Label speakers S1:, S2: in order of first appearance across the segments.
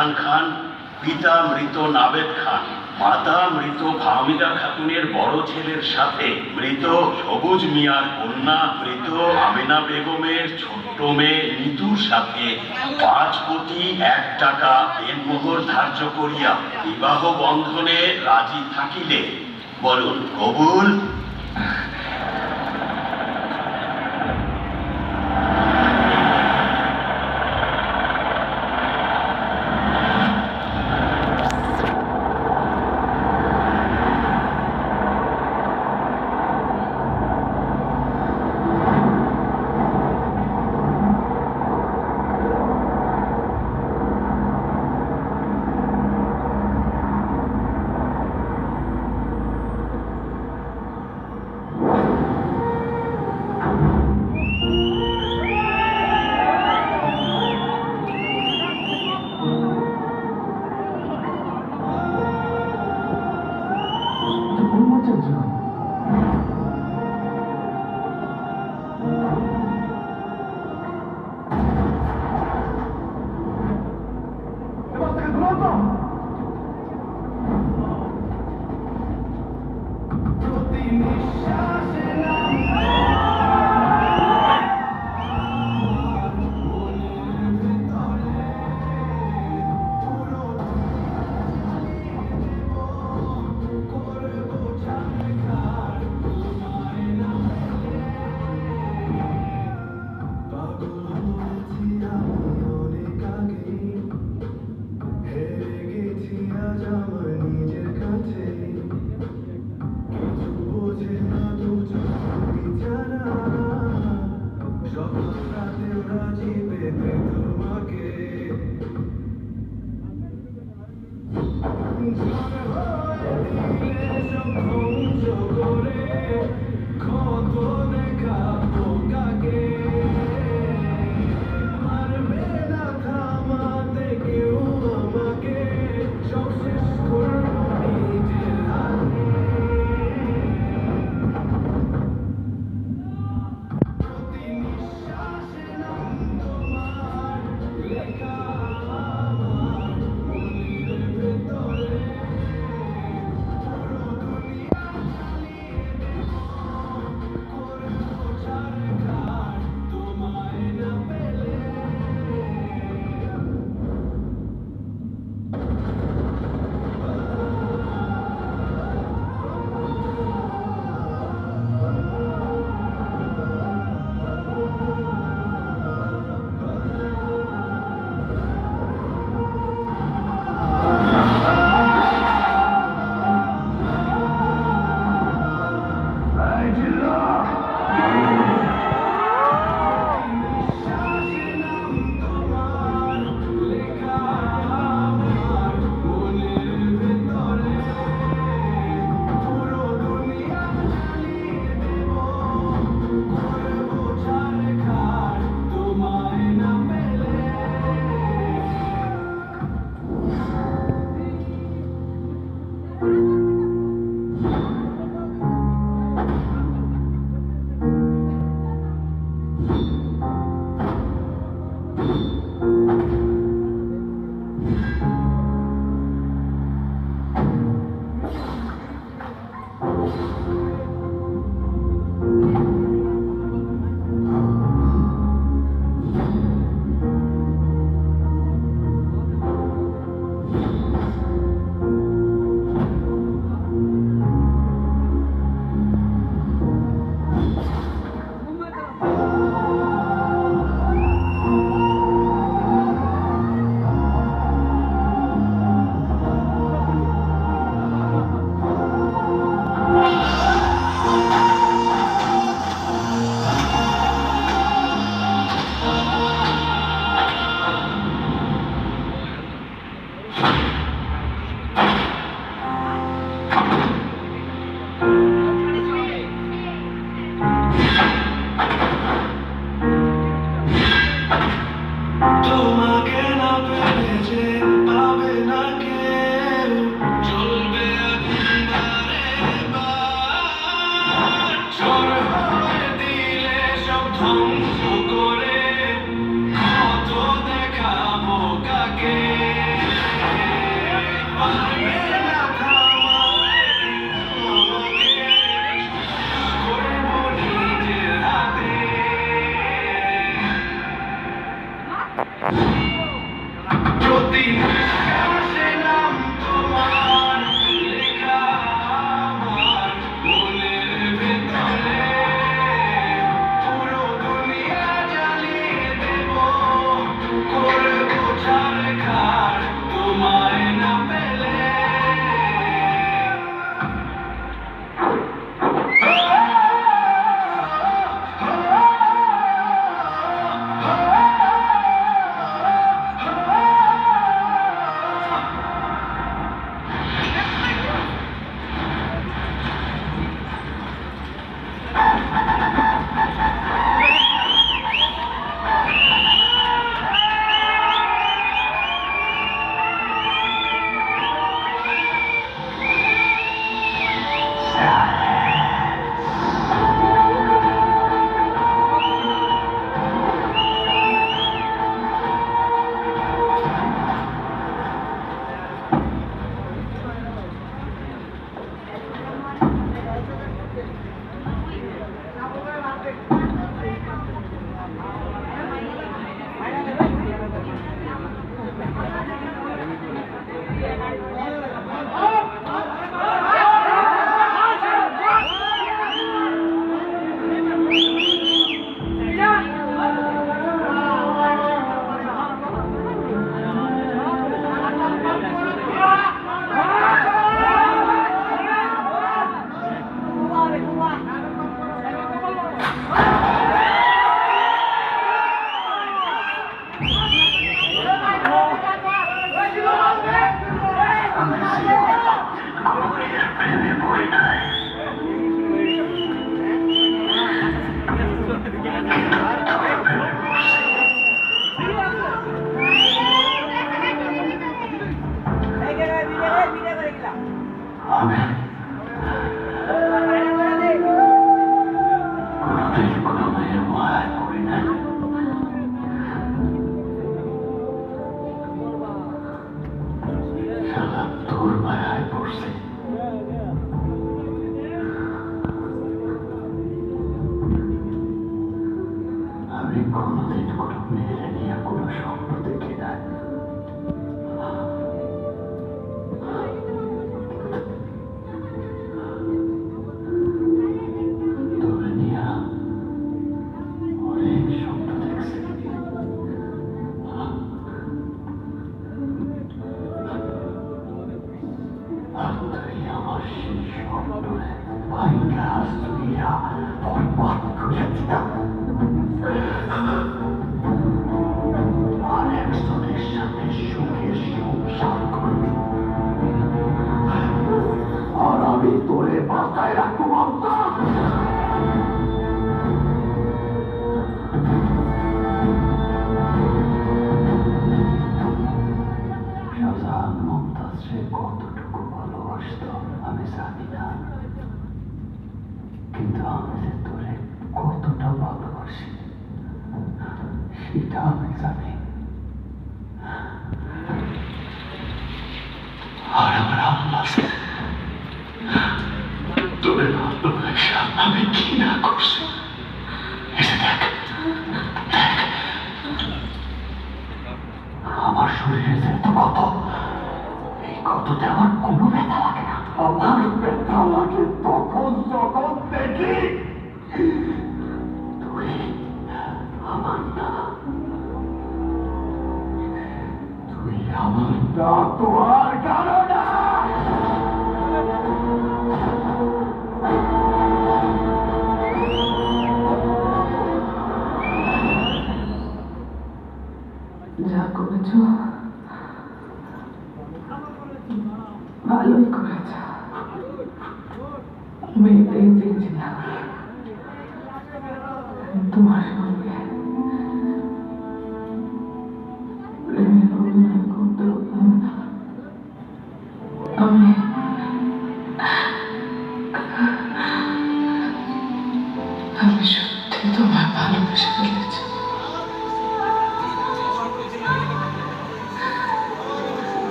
S1: রায়হান খান, পিতা মৃত নাবেদ খান, মাতা মৃত ফাহমিদা খাতুনের বড় ছেলের সাথে মৃত সবুজ মিয়ার কন্যা মৃত আমেনা বেগমের ছোট্ট মেয়ে নিতুর সাথে 5,01,00,000 দেনমোহর ধার্য করিয়া বিবাহ বন্ধনে রাজি থাকিলে বলুন কবুল?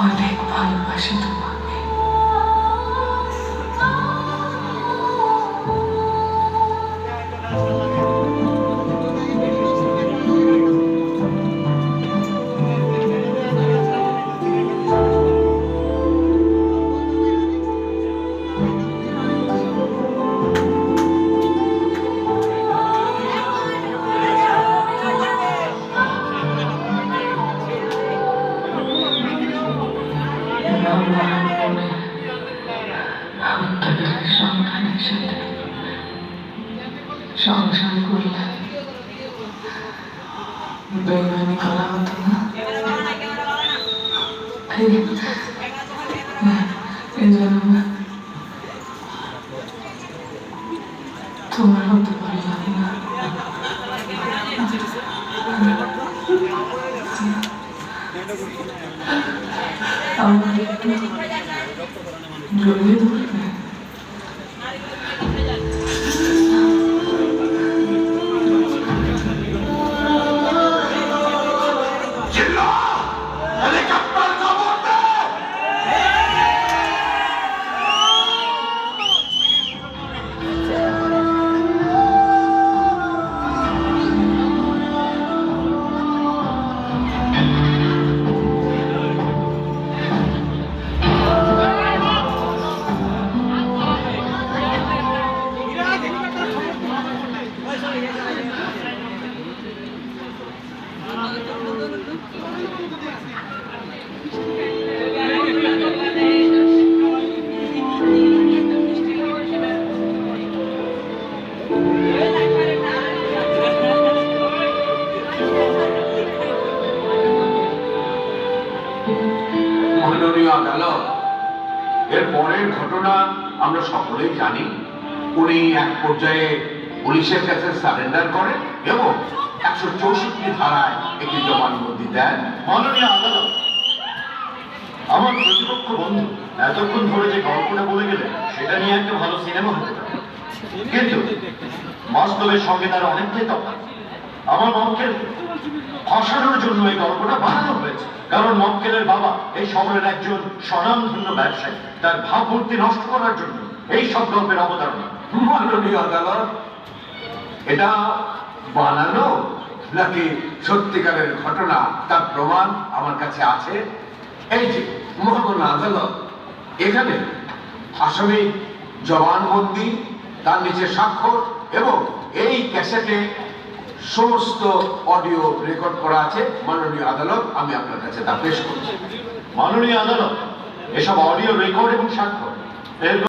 S2: অনেক ভালোবাসি তোমাকে। সন্তানের সাথে সংসার করলে বেইমানি করা হতো না। এই জন্য তোমার হতে পারলাম না। আমার একটু জড়িয়ে ধরবে।
S3: মাননীয় আদালত, এর পরের ঘটনা আমরা সকলেই জানি। উনি এক পর্যায়ে পুলিশের কাছে সারেন্ডার করেন এবং 164 ধারায় একটি জবানবন্দি দেন।
S1: মাননীয় আদালত, আমার প্রতিপক্ষ বন্ধু এতক্ষণ ধরে যে গল্পটা বলে গেলে সেটা নিয়ে একটা ভালো সিনেমা হতে পারে, কিন্তু বাস্তবের সঙ্গে তার অনেকটাই তফাৎ। আমার মক্কেল ফসানোর জন্য এই গল্পটা বানানো হয়েছে, কারণ মক্কেলের বাবা এই শহরের একজন স্বনামধন্য ব্যবসায়ী। তার ভাবমূর্তি নষ্ট করার জন্য এই সব গল্পের অবতারণা।
S3: মাননীয় আদালত, এটা বানানো নাকি সত্যিকারের ঘটনা তার প্রমাণ আমার কাছে আছে। এই যে মহামান্য আদালত, এখানে আসামি জবানবন্দি, তার নিচে স্বাক্ষর এবং এই ক্যাসেটে সমস্ত অডিও রেকর্ড করা আছে। মাননীয় আদালত, আমি আপনার কাছে তা পেশ করছি।
S1: মাননীয় আদালত, এসব অডিও রেকর্ড এবং স্বাক্ষর এর